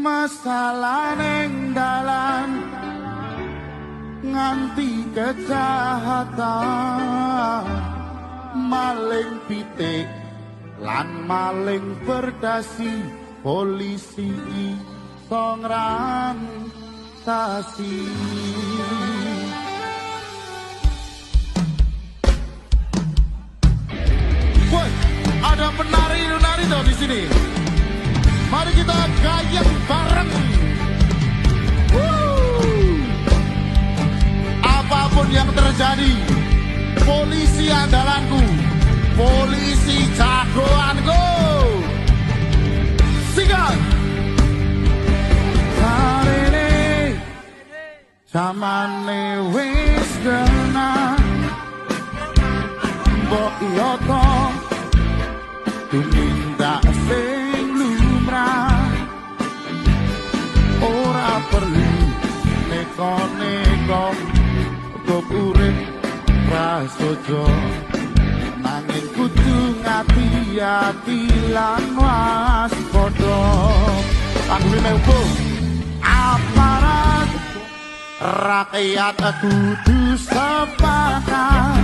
masalah neng dalan nganti kejahatan maling pitik lan maling berdasi polisi songran tasi. Woi, ada penari-penari dong di sini. Mari kita gayeng bareng. Apapun yang terjadi, polisi andalanku, polisi jagoanku. Sikat. Hari ini zamane wis kena mbok yo to tumindak sing lumrah ora perlu neko-neko kok urip prasojo nanging kudu ngati-ati lan waspada anggone hukum aparat rakyat kudu sepakat